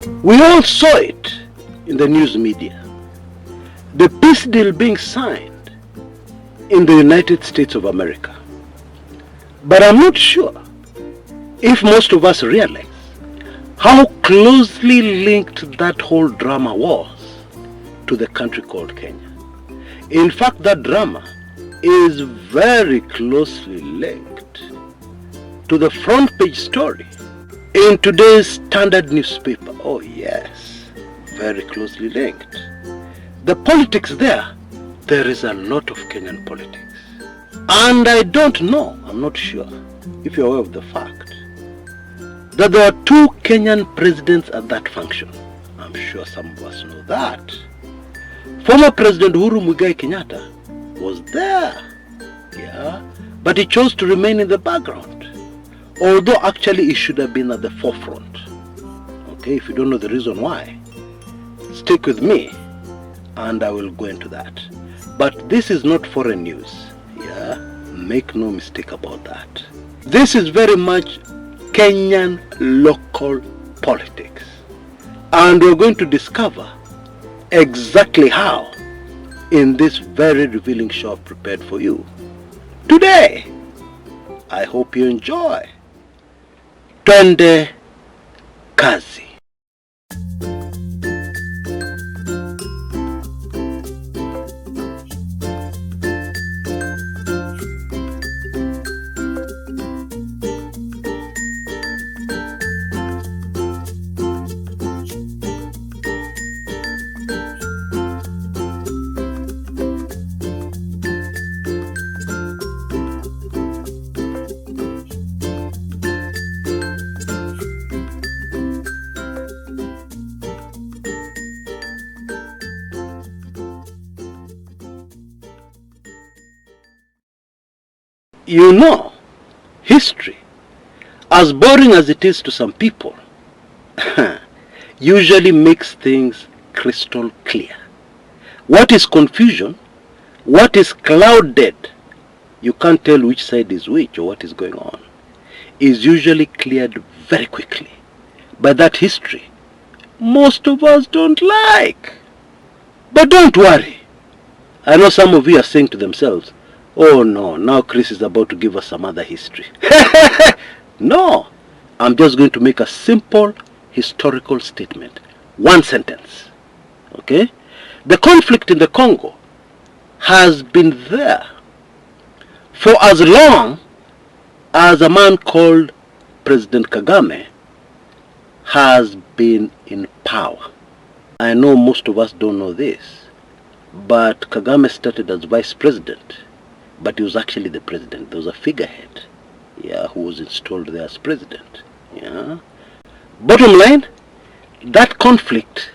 We all saw it in the news media. The peace deal being signed in the United States of America. But I'm not sure if most of us realize how closely linked that whole drama was to the country called Kenya. In fact, that drama is very closely linked to the front page story in today's Standard newspaper. Oh yes, very closely linked. The politics there is a lot of Kenyan politics. And I don't know, I'm not sure if you're aware of the fact that there are two Kenyan presidents at that function. I'm sure some of us know that. Former President Uhuru Kenyatta was there, yeah, but he chose to remain in the background, although actually he should have been at the forefront. Okay, if you don't know the reason why, stick with me and I will go into that. But this is not foreign news, yeah, make no mistake about that. This is very much Kenyan local politics, and we're going to discover exactly how in this very revealing show I've prepared for you today. I hope you enjoy. Twende kazi. You know, history, as boring as it is to some people, usually makes things crystal clear. What is confusion, what is clouded, you can't tell which side is which or what is going on, is usually cleared very quickly by that history most of us don't like. But don't worry. I know some of you are saying to themselves, oh no, now Chris is about to give us some other history. No, I'm just going to make a simple historical statement. One sentence. Okay? The conflict in the Congo has been there for as long as a man called President Kagame has been in power. I know most of us don't know this, but Kagame started as vice president, but he was actually the president. There was a figurehead, yeah, who was installed there as president. Yeah. Bottom line, that conflict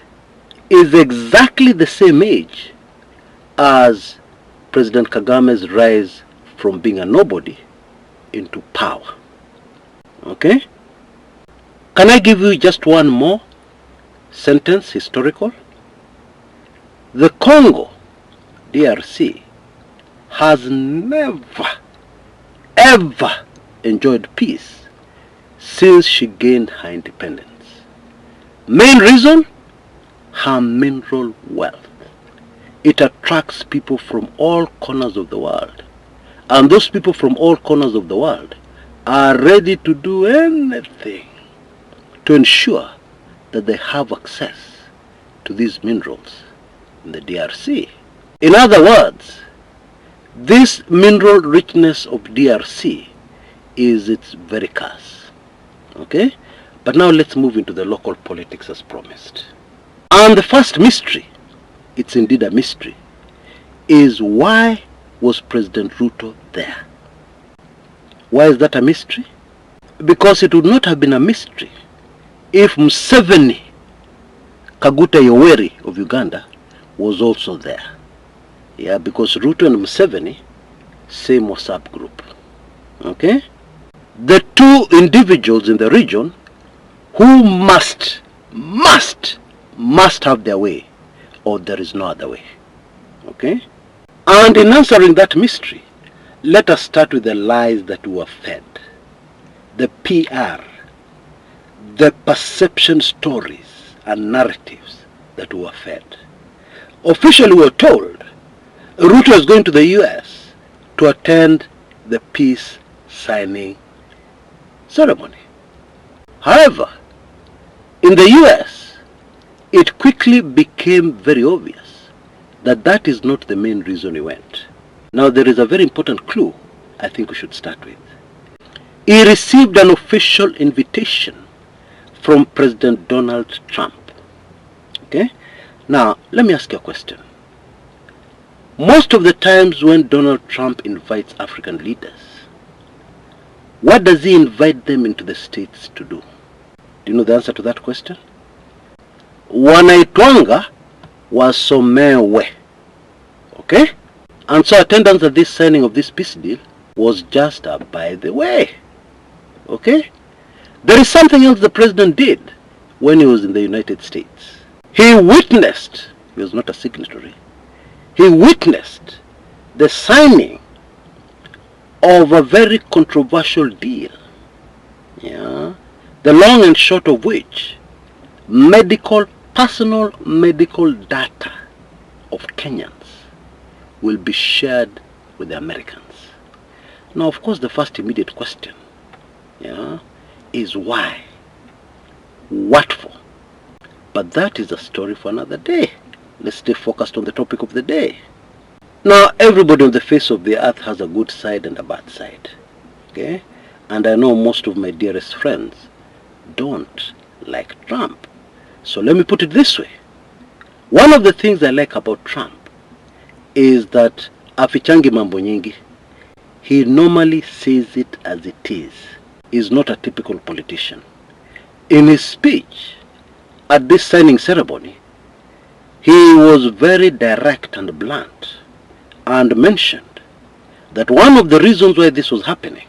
is exactly the same age as President Kagame's rise from being a nobody into power. Okay? Can I give you just one more sentence, historical? The Congo, DRC, has never, ever enjoyed peace since she gained her independence. Main reason? Her mineral wealth. It attracts people from all corners of the world. And those people from all corners of the world are ready to do anything to ensure that they have access to these minerals in the DRC. In other words, this mineral richness of DRC is its very curse. Okay? But now let's move into the local politics as promised. And the first mystery, it's indeed a mystery, is why was President Ruto there? Why is that a mystery? Because it would not have been a mystery if Museveni, Kaguta Yoweri of Uganda, was also there. Yeah, because Ruto and Museveni, same WhatsApp group. Okay? The two individuals in the region who must have their way, or there is no other way. Okay? And in answering that mystery, let us start with the lies that we were fed. The PR, the perception stories, and narratives that we were fed. Officially, we were told Ruto is going to the US to attend the peace signing ceremony. However, in the US, it quickly became very obvious that that is not the main reason he went. Now, there is a very important clue I think we should start with. He received an official invitation from President Donald Trump. Okay? Now, let me ask you a question. Most of the times when Donald Trump invites African leaders, what does he invite them into the States to do? Do you know the answer to that question? Wanaitwanga wasomewe. Okay? And so attendance at this signing of this peace deal was just a by the way. Okay? There is something else the president did when he was in the United States. He witnessed, he was not a signatory, he witnessed the signing of a very controversial deal. Yeah? The long and short of which, personal medical data of Kenyans will be shared with the Americans. Now, of course, the first immediate question, is why? What for? But that is a story for another day. Let's stay focused on the topic of the day. Now, everybody on the face of the earth has a good side and a bad side. Okay? And I know most of my dearest friends don't like Trump. So let me put it this way. One of the things I like about Trump is that afichangi mambo nyingi. He normally says it as it is. He's not a typical politician. In his speech at this signing ceremony, he was very direct and blunt and mentioned that one of the reasons why this was happening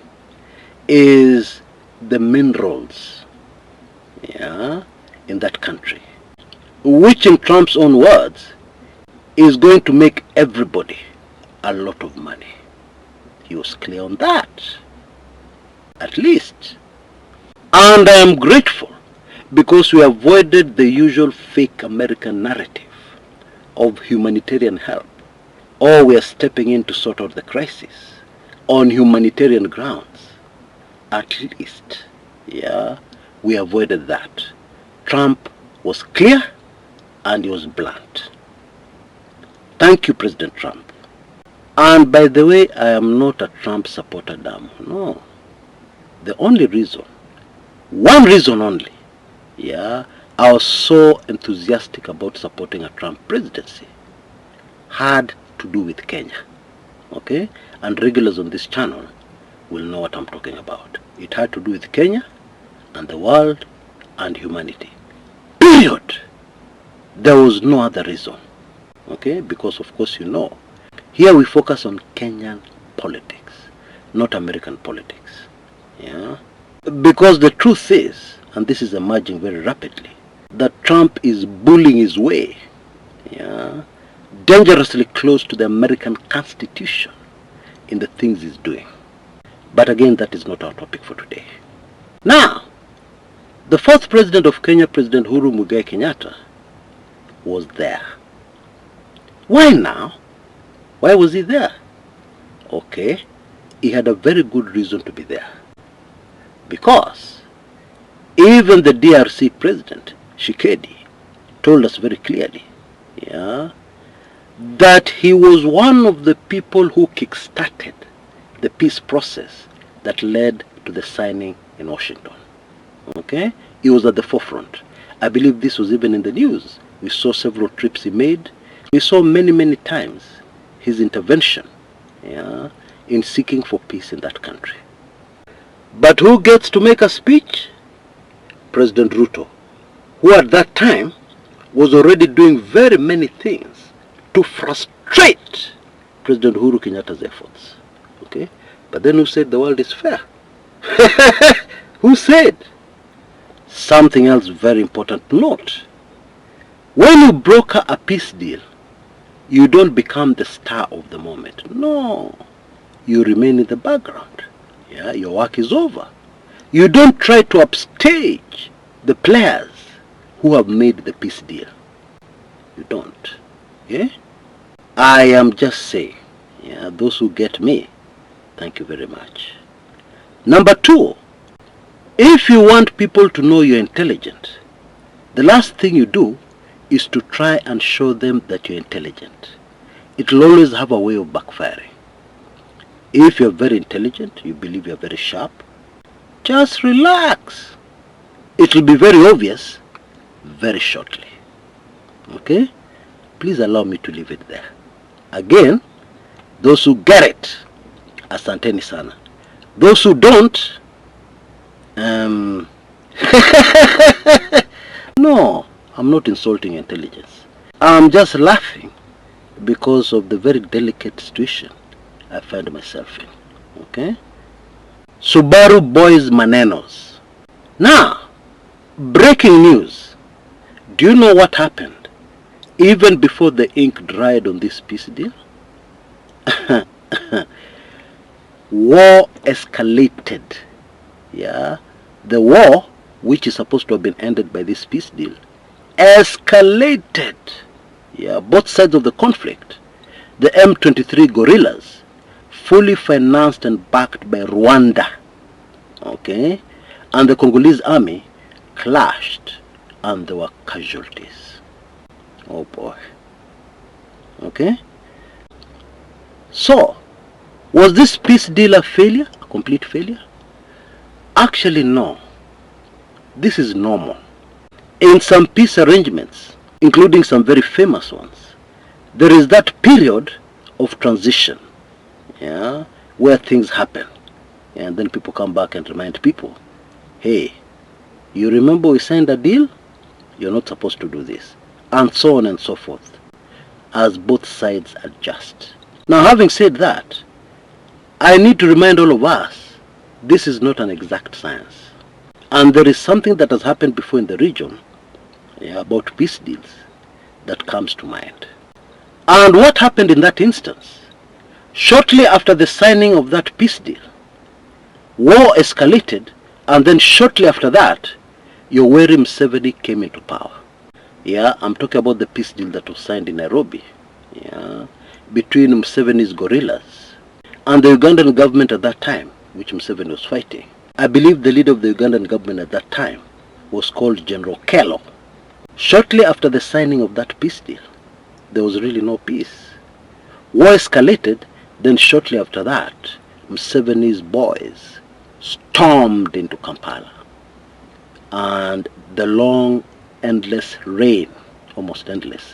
is the minerals in that country, which in Trump's own words is going to make everybody a lot of money. He was clear on that, at least. And I am grateful because we avoided the usual fake American narrative of humanitarian help, or we are stepping in to sort out the crisis on humanitarian grounds. At least, we avoided that. Trump was clear and he was blunt. Thank you, President Trump. And by the way, I am not a Trump supporter, damn. No. The only reason, one reason only, I was so enthusiastic about supporting a Trump presidency had to do with Kenya. Okay? And regulars on this channel will know what I'm talking about. It had to do with Kenya and the world and humanity. Period. There was no other reason. Okay? Because of course you know, here we focus on Kenyan politics, not American politics. Because the truth is, and this is emerging very rapidly, that Trump is bullying his way dangerously close to the American Constitution in the things he's doing. But again, that is not our topic for today. Now, the fourth president of Kenya, President Uhuru Kenyatta, was there. Why now? Why was he there? Okay, he had a very good reason to be there. Because even the DRC President, Tshisekedi, told us very clearly that he was one of the people who kick-started the peace process that led to the signing in Washington. Okay? He was at the forefront. I believe this was even in the news. We saw several trips he made. We saw many times his intervention in seeking for peace in that country. But who gets to make a speech? President Ruto, who at that time was already doing very many things to frustrate President Uhuru Kenyatta's efforts. Okay? But then who said the world is fair? Who said? Something else very important to note. When you broker a peace deal, you don't become the star of the moment. No. You remain in the background. Your work is over. You don't try to upstage the players who have made the peace deal. You don't. Yeah? I am just saying, yeah, those who get me, thank you very much. Number two, if you want people to know you're intelligent, the last thing you do is to try and show them that you're intelligent. It will always have a way of backfiring. If you're very intelligent, you believe you're very sharp, just relax. It will be very obvious very shortly. Okay? Please allow me to leave it there. Again, those who get it, asanteni sana. Those who don't, no, I'm not insulting intelligence. I'm just laughing because of the very delicate situation I find myself in. Okay? Subaru boys manenos. Now, breaking news. Do you know what happened even before the ink dried on this peace deal? War escalated. Yeah, the war, which is supposed to have been ended by this peace deal, escalated. Yeah, both sides of the conflict. The M23 guerrillas, fully financed and backed by Rwanda, okay, and the Congolese army clashed, and there were casualties. Oh boy. Okay. So, was this peace deal a failure? A complete failure? Actually, no. This is normal. In some peace arrangements, including some very famous ones, there is that period of transition, yeah, where things happen. And then people come back and remind people, hey, you remember we signed a deal? You're not supposed to do this. And so on and so forth, as both sides adjust. Now, having said that, I need to remind all of us, this is not an exact science. And there is something that has happened before in the region, yeah, about peace deals that comes to mind. And what happened in that instance? Shortly after the signing of that peace deal, war escalated, and then shortly after that, Yoweri Museveni came into power. Yeah, I'm talking about the peace deal that was signed in Nairobi, yeah, between Museveni's guerrillas and the Ugandan government at that time, which Museveni was fighting. I believe the leader of the Ugandan government at that time was called General Kello. Shortly after the signing of that peace deal, there was really no peace. War escalated, then shortly after that, Museveni's boys stormed into Kampala. And the long, endless reign, almost endless,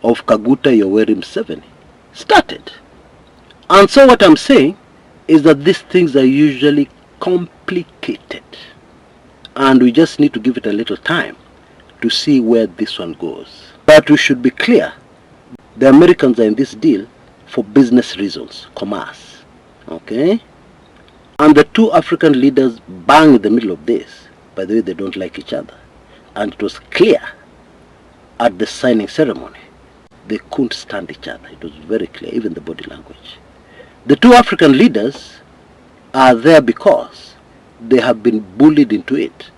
of Kaguta Yoweri Museveni started. And so what I'm saying is that these things are usually complicated. And we just need to give it a little time to see where this one goes. But we should be clear, the Americans are in this deal for business reasons, commerce. Okay? And the two African leaders bang in the middle of this. By the way, they don't like each other. And it was clear at the signing ceremony, they couldn't stand each other. It was very clear, even the body language. The two African leaders are there because they have been bullied into it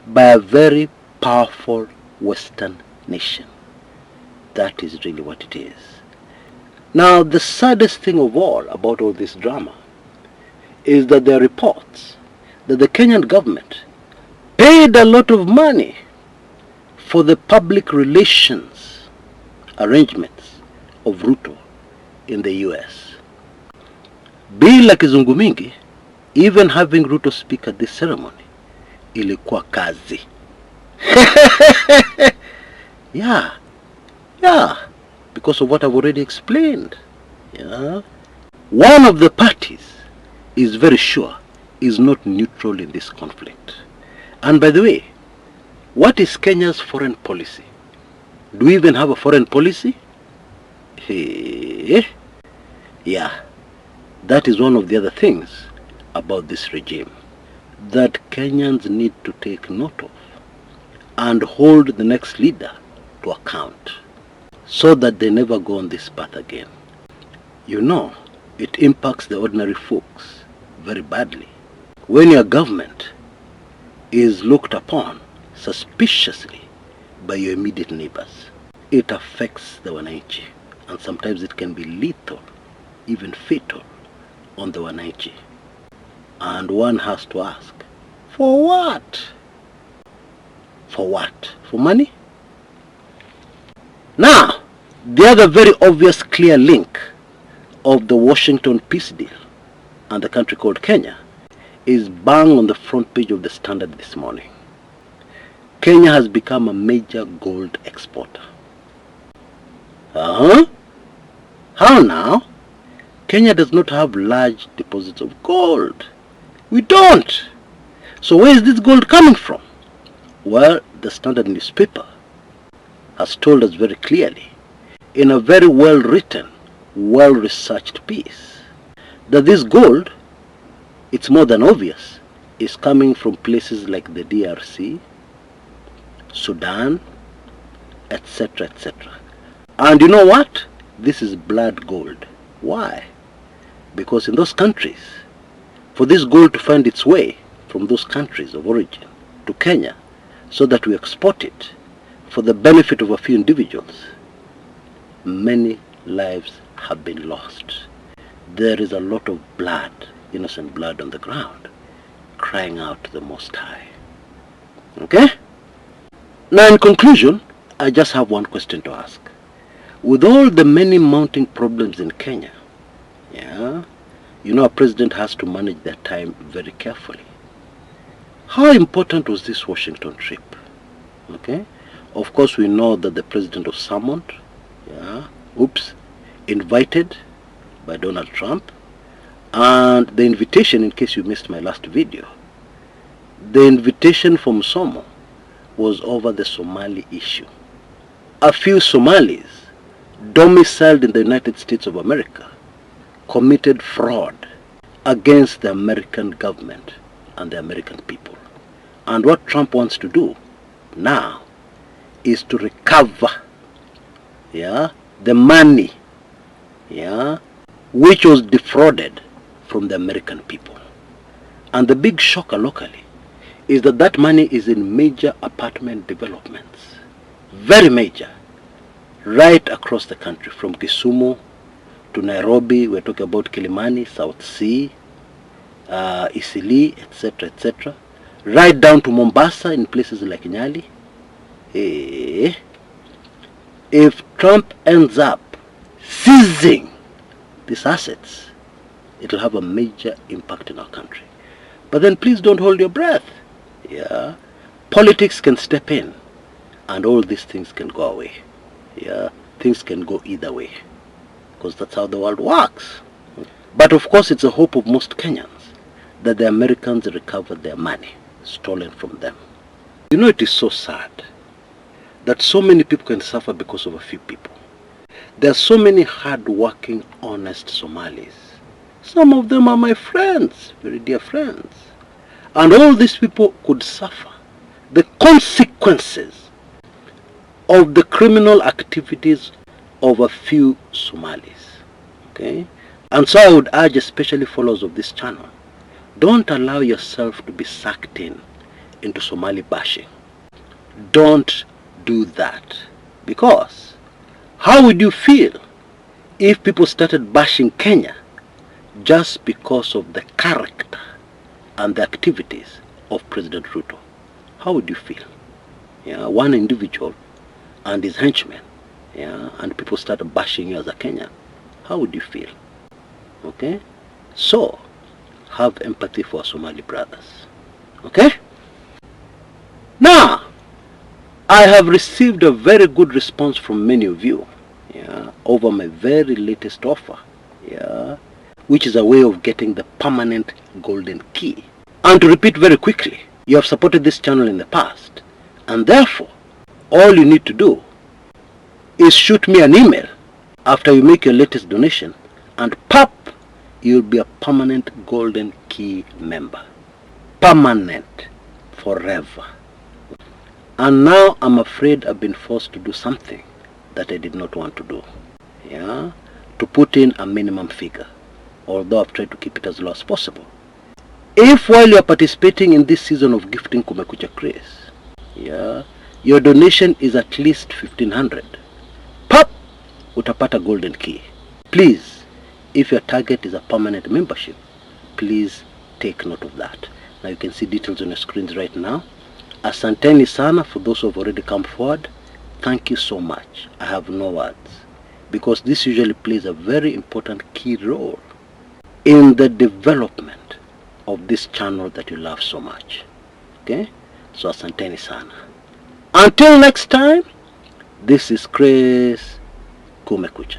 by a very powerful Western nation. That is really what it is. Now, the saddest thing of all about all this drama is that there are reports that the Kenyan government paid a lot of money for the public relations arrangements of Ruto in the US. Bila kizungu mingi, even having Ruto speak at this ceremony, ilikuwa kazi. Yeah, because of what I've already explained. Yeah. One of the parties is very sure is not neutral in this conflict. And by the way, what is Kenya's foreign policy? Do we even have a foreign policy? Hey, yeah, that is one of the other things about this regime that Kenyans need to take note of and hold the next leader to account so that they never go on this path again. You know, it impacts the ordinary folks very badly when your government is looked upon suspiciously by your immediate neighbors, it affects the wananchi, and sometimes it can be lethal, even fatal, on the wananchi. And one has to ask, for what? For what? For money? Now, the other very obvious clear link of the Washington peace deal and the country called Kenya is bang on the front page of the Standard this morning. Kenya has become a major gold exporter. How now? Kenya does not have large deposits of gold. We don't. So where is this gold coming from? Well, the Standard newspaper has told us very clearly, in a very well-written, well-researched piece, that this gold, it's more than obvious, is coming from places like the DRC, Sudan, etc., etc. And you know what? This is blood gold. Why? Because in those countries, for this gold to find its way from those countries of origin to Kenya, so that we export it for the benefit of a few individuals, many lives have been lost. There is a lot of blood, innocent blood on the ground, crying out to the Most High. Okay? Now in conclusion, I just have one question to ask. With all the many mounting problems in Kenya, you know, a president has to manage their time very carefully. How important was this Washington trip? Okay? Of course, we know that the president was summoned, invited by Donald Trump, and the invitation, in case you missed my last video, the invitation from Somo was over the Somali issue. A few Somalis domiciled in the United States of America committed fraud against the American government and the American people. And what Trump wants to do now is to recover the money which was defrauded from the American people. And the big shocker locally is that that money is in major apartment developments, very major, right across the country, from Kisumu to Nairobi. We're talking about Kilimani, South Sea, Isili, etc., etc., right down to Mombasa in places like Nyali. If Trump ends up seizing these assets, it will have a major impact in our country. But then please don't hold your breath. Politics can step in and all these things can go away. Things can go either way, because that's how the world works. But of course, it's a hope of most Kenyans that the Americans recover their money stolen from them. You know, it is so sad that so many people can suffer because of a few people. There are so many hard-working, honest Somalis. Some of them are my friends, very dear friends. And all these people could suffer the consequences of the criminal activities of a few Somalis. Okay? And so I would urge, especially followers of this channel, don't allow yourself to be sucked into Somali bashing. Don't do that. Because how would you feel if people started bashing Kenya just because of the character and the activities of President Ruto? How would you feel? One individual and his henchmen, and people started bashing you as a Kenyan. How would you feel? Okay? So, have empathy for our Somali brothers. Okay? Now, I have received a very good response from many of you over my very latest offer, which is a way of getting the permanent golden key. And to repeat very quickly, you have supported this channel in the past, and therefore, all you need to do is shoot me an email after you make your latest donation, and pop, you'll be a permanent golden key member. Permanent. Forever. And now I'm afraid I've been forced to do something that I did not want to do. To put in a minimum figure, although I've tried to keep it as low as possible. If while you're participating in this season of gifting Kumekucha Grace, Yeah. Your donation is at least 1500. Pop! Utapata golden key. Please, if your target is a permanent membership, please take note of that. Now you can see details on your screens right now. Asanteni sana for those who have already come forward. Thank you so much. I have no words, because this usually plays a very important key role in the development of this channel that you love so much. Okay? So asanteni sana. Until next time, this is Chris Kumekucha.